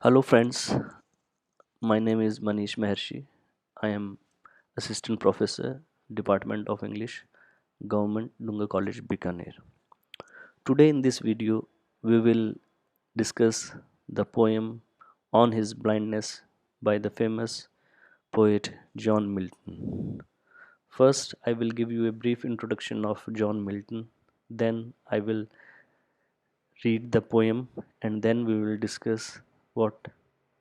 Hello friends, my name is Manish Maharshi. I am Assistant Professor, Department of English, Government Dunga College, Bikaner. Today in this video, we will discuss the poem On His Blindness by the famous poet John Milton. First, I will give you a brief introduction of John Milton. Then I will read the poem and then we will discuss what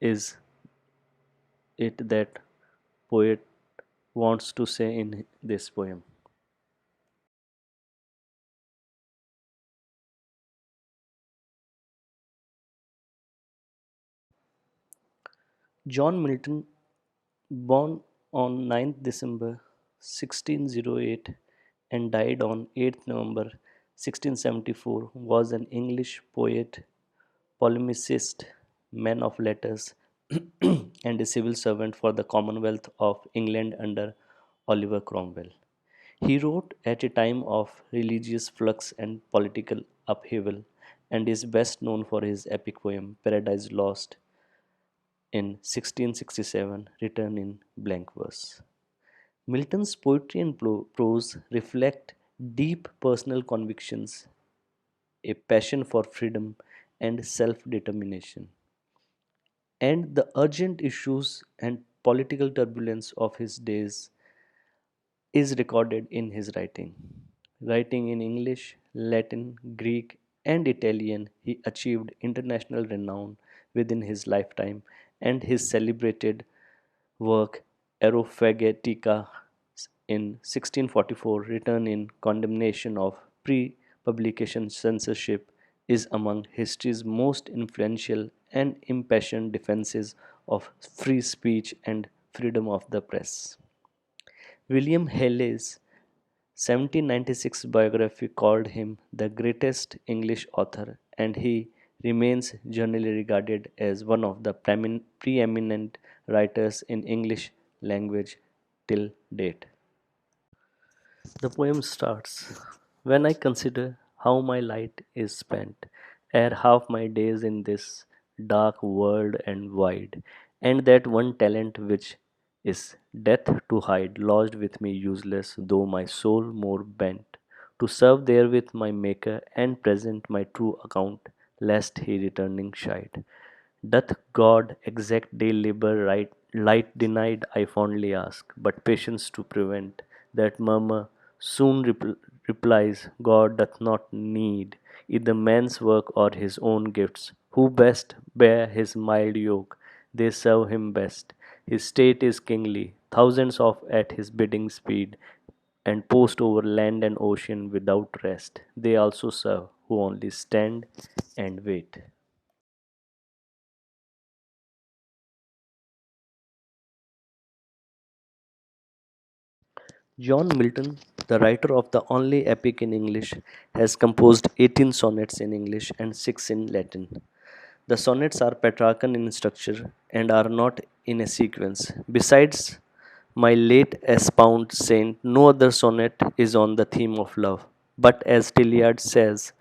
is it that poet wants to say in this poem. John Milton, born on 9th December 1608 and died on 8th November 1674, was an English poet, polemicist, man of letters, and a civil servant for the Commonwealth of England under Oliver Cromwell. He wrote at a time of religious flux and political upheaval and is best known for his epic poem Paradise Lost in 1667, written in blank verse. Milton's poetry and prose reflect deep personal convictions, a passion for freedom and self determination, and the urgent issues and political turbulence of his days is recorded in his writing. Writing in English, Latin, Greek, and Italian, he achieved international renown within his lifetime, and his celebrated work Aerophagetica in 1644, written in condemnation of pre publication censorship, is among history's most influential and impassioned defenses of free speech and freedom of the press. William Haley's 1796 biography called him the greatest English author, and he remains generally regarded as one of the preeminent writers in English language till date. The poem starts When I consider how my light is spent, ere half my days in this dark world and wide, and that one talent which is death to hide, lodged with me useless, though my soul more bent, to serve therewith my Maker and present my true account, lest he returning chide. Doth God exact day labor right light denied? I fondly ask, but patience to prevent that murmur soon replies, God doth not need either man's work or his own gifts. Who best bear his mild yoke, they serve him best. His state is kingly, thousands of at his bidding speed, and post over land and ocean without rest. They also serve, who only stand and wait. John Milton, the writer of the only epic in English, has composed 18 sonnets in English and 6 in Latin. The sonnets are Petrarchan in structure and are not in a sequence. Besides my late espoused saint, no other sonnet is on the theme of love. But as Tilliard says,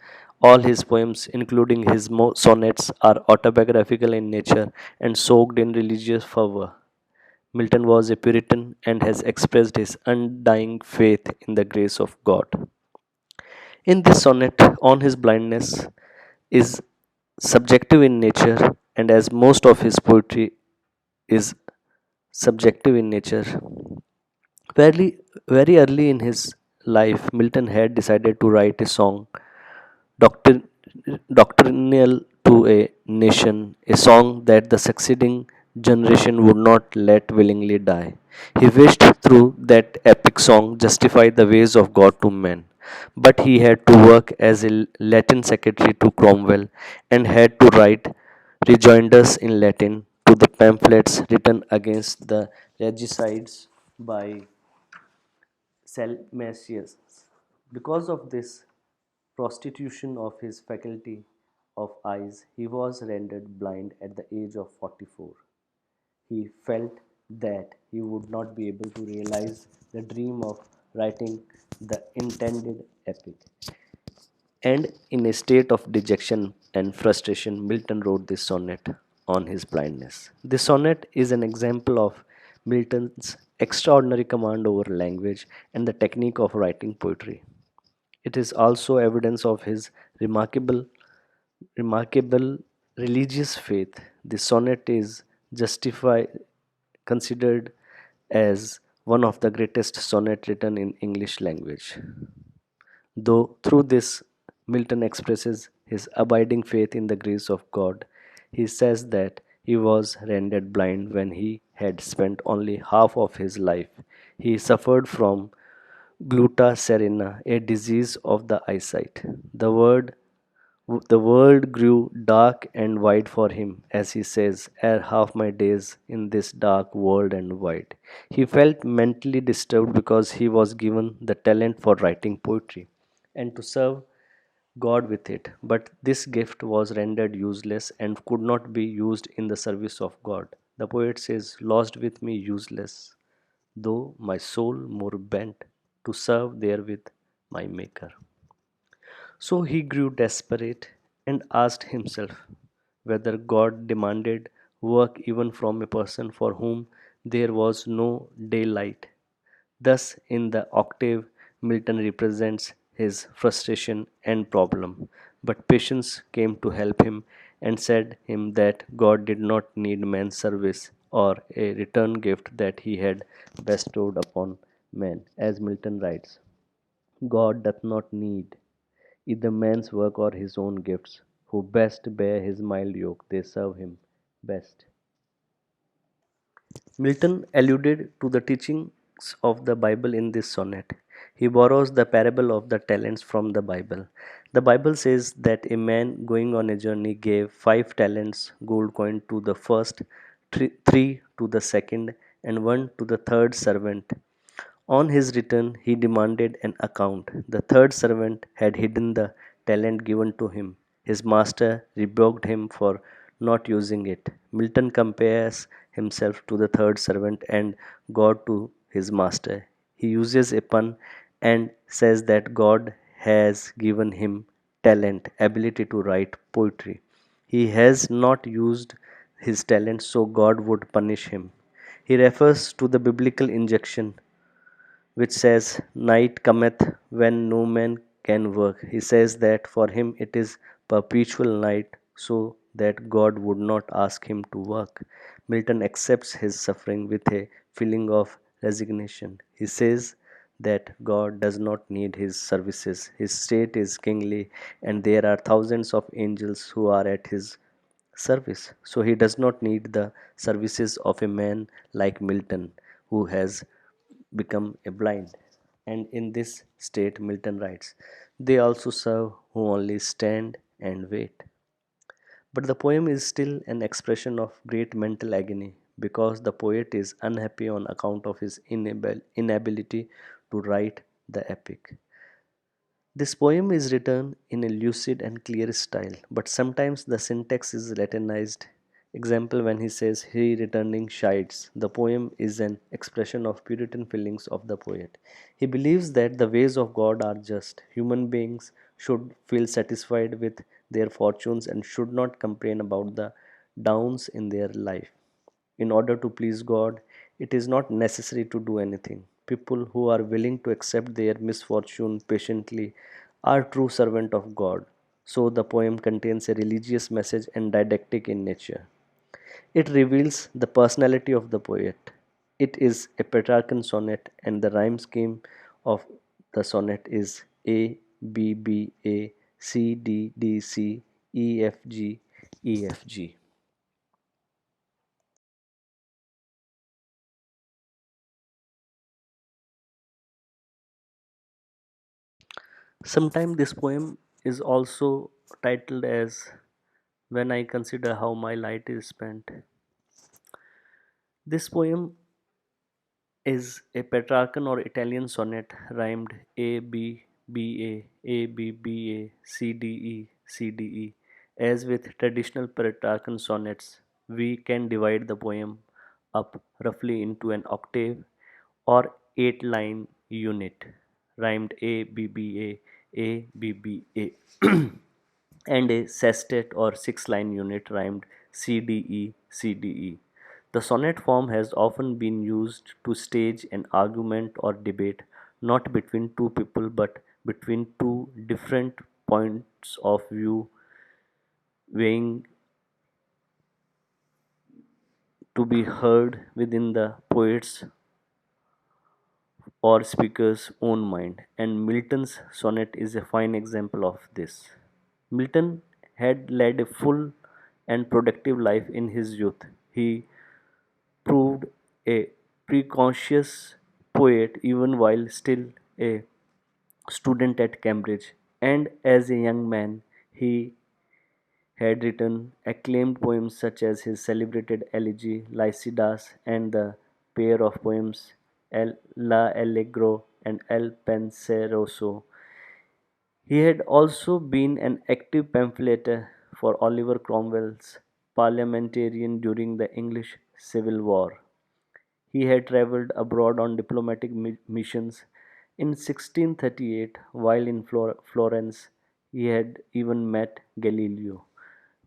all his poems, including his sonnets, are autobiographical in nature and soaked in religious fervor. Milton was a Puritan and has expressed his undying faith in the grace of God. In this sonnet, on his blindness is subjective in nature, and as most of his poetry is subjective in nature, very, very early in his life, Milton had decided to write a song doctrin- doctrinal to a nation, a song that the succeeding generation would not let willingly die. He wished through that epic song justify the ways of God to men. But he had to work as a Latin secretary to Cromwell and had to write rejoinders in Latin to the pamphlets written against the regicides by Salmasius. Because of this prostitution of his faculty of eyes, he was rendered blind at the age of 44. He felt that he would not be able to realize the dream of writing the intended epic. And in a state of dejection and frustration, Milton wrote this sonnet. on his blindness. This sonnet is an example of Milton's extraordinary command over language and the technique of writing poetry. It is also evidence of his remarkable religious faith. The sonnet is justified considered as one of the greatest sonnet written in English language. Though through this Milton expresses his abiding faith in the grace of God, he says that he was rendered blind when he had spent only half of his life. He suffered from glutta serena, a disease of the eyesight. The world grew dark and wide for him, as he says, ere half my days in this dark world and wide. He felt mentally disturbed because he was given the talent for writing poetry and to serve God with it. But this gift was rendered useless and could not be used in the service of God. The poet says, lost with me useless, though my soul more bent to serve therewith my Maker. So he grew desperate and asked himself whether God demanded work even from a person for whom there was no daylight. Thus, in the octave, Milton represents his frustration and problem. But patience came to help him and said him that God did not need man's service or a return gift that he had bestowed upon man. As Milton writes, God doth not need either man's work or his own gifts. Who best bear his mild yoke, they serve him best. Milton alluded to the teachings of the Bible in this sonnet. He borrows the parable of the talents from the Bible. The Bible says that a man going on a journey gave 5 talents gold coin to the first, three to the second, and one to the third servant. On his return, he demanded an account. The third servant had hidden the talent given to him. His master rebuked him for not using it. Milton compares himself to the third servant and God to his master. He uses a pun and says that God has given him talent, ability to write poetry. He has not used his talent, so God would punish him. He refers to the biblical injunction which says, night cometh when no man can work. He says that for him it is perpetual night, so that God would not ask him to work. Milton accepts his suffering with a feeling of resignation. He says that God does not need his services. His state is kingly, and there are thousands of angels who are at his service. So he does not need the services of a man like Milton, who has become a blind. And in this state, Milton writes, they also serve who only stand and wait. But the poem is still an expression of great mental agony because the poet is unhappy on account of his inability to write the epic. This poem is written in a lucid and clear style, but sometimes the syntax is Latinized. Example when he says he returning shites. The poem is an expression of Puritan feelings of the poet. He believes that the ways of God are just. Human beings should feel satisfied with their fortunes and should not complain about the downs in their life. In order to please God, it is not necessary to do anything. People who are willing to accept their misfortune patiently are true servants of God. So the poem contains a religious message and didactic in nature. It reveals the personality of the poet. It is a Petrarchan sonnet, and the rhyme scheme of the sonnet is A B B A C D D C E F G E F G. Sometimes this poem is also titled as When I Consider How My Light Is Spent. This poem is a Petrarchan or Italian sonnet rhymed A B B A B B A C D E C D E. As with traditional Petrarchan sonnets, we can divide the poem up roughly into an octave or 8 line unit rhymed A B B A B B A and a sestet or 6 line unit rhymed CDE, CDE. The sonnet form has often been used to stage an argument or debate not between two people but between two different points of view weighing to be heard within the poet's or speaker's own mind, and Milton's sonnet is a fine example of this. Milton had led a full and productive life in his youth. He proved a precocious poet even while still a student at Cambridge, and as a young man, he had written acclaimed poems such as his celebrated elegy Lycidas and the pair of poems La Allegro and El Penseroso. He had also been an active pamphleteer for Oliver Cromwell's parliamentarian during the English Civil War. He had travelled abroad on diplomatic missions. In 1638, while in Florence, he had even met Galileo.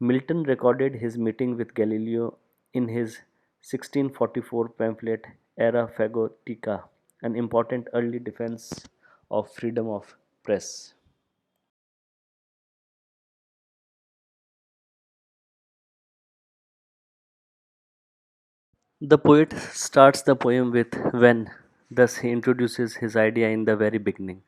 Milton recorded his meeting with Galileo in his 1644 pamphlet Era Fagotica, an important early defense of freedom of press. The poet starts the poem with when, thus he introduces his idea in the very beginning.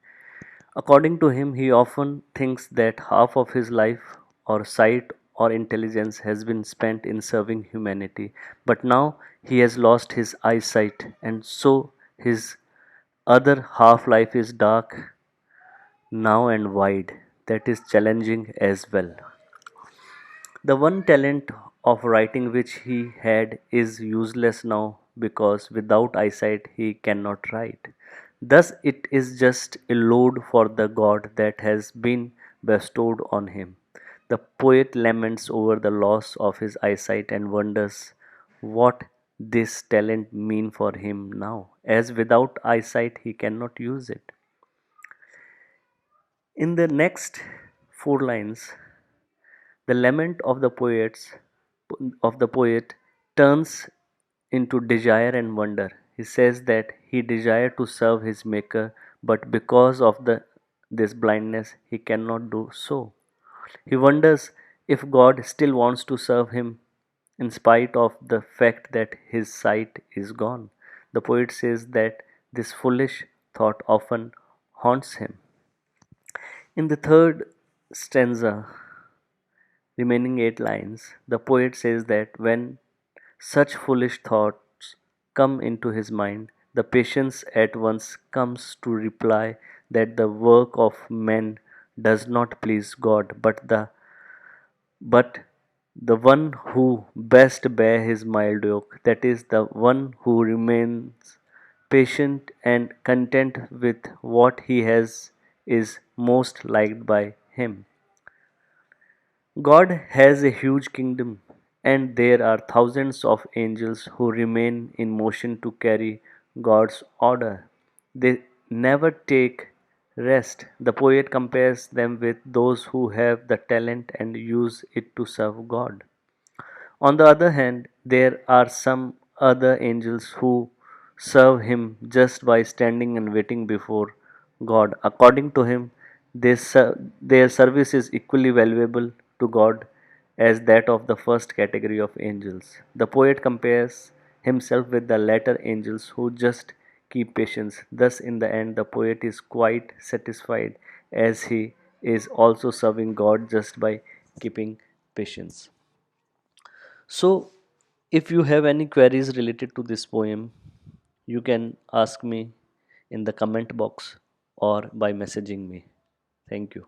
According to him, he often thinks that half of his life, or sight, or intelligence has been spent in serving humanity, but now he has lost his eyesight, and so his other half life is dark now and wide, that is challenging as well. The one talent of writing which he had is useless now because without eyesight he cannot write. Thus, it is just a load for the God that has been bestowed on him. The poet laments over the loss of his eyesight and wonders what this talent mean for him now, as without eyesight he cannot use it. In the next four lines, the lament of the poet turns into desire and wonder. He says that he desired to serve his maker, but because of this blindness he cannot do so. He wonders if God still wants to serve him in spite of the fact that his sight is gone. The poet says that this foolish thought often haunts him. In the third stanza, remaining 8 lines, the poet says that when such foolish thoughts come into his mind, the patience at once comes to reply that the work of men does not please God, but the one who best bear his mild yoke, that is, the one who remains patient and content with what he has, is most liked by him. God has a huge kingdom, and there are thousands of angels who remain in motion to carry God's order. They never take rest. The poet compares them with those who have the talent and use it to serve God. On the other hand, there are some other angels who serve him just by standing and waiting before God. According to him, their service is equally valuable to God as that of the first category of angels. The poet compares himself with the latter angels who just keep patience. Thus, in the end, the poet is quite satisfied as he is also serving God just by keeping patience. So, if you have any queries related to this poem, you can ask me in the comment box or by messaging me. Thank you.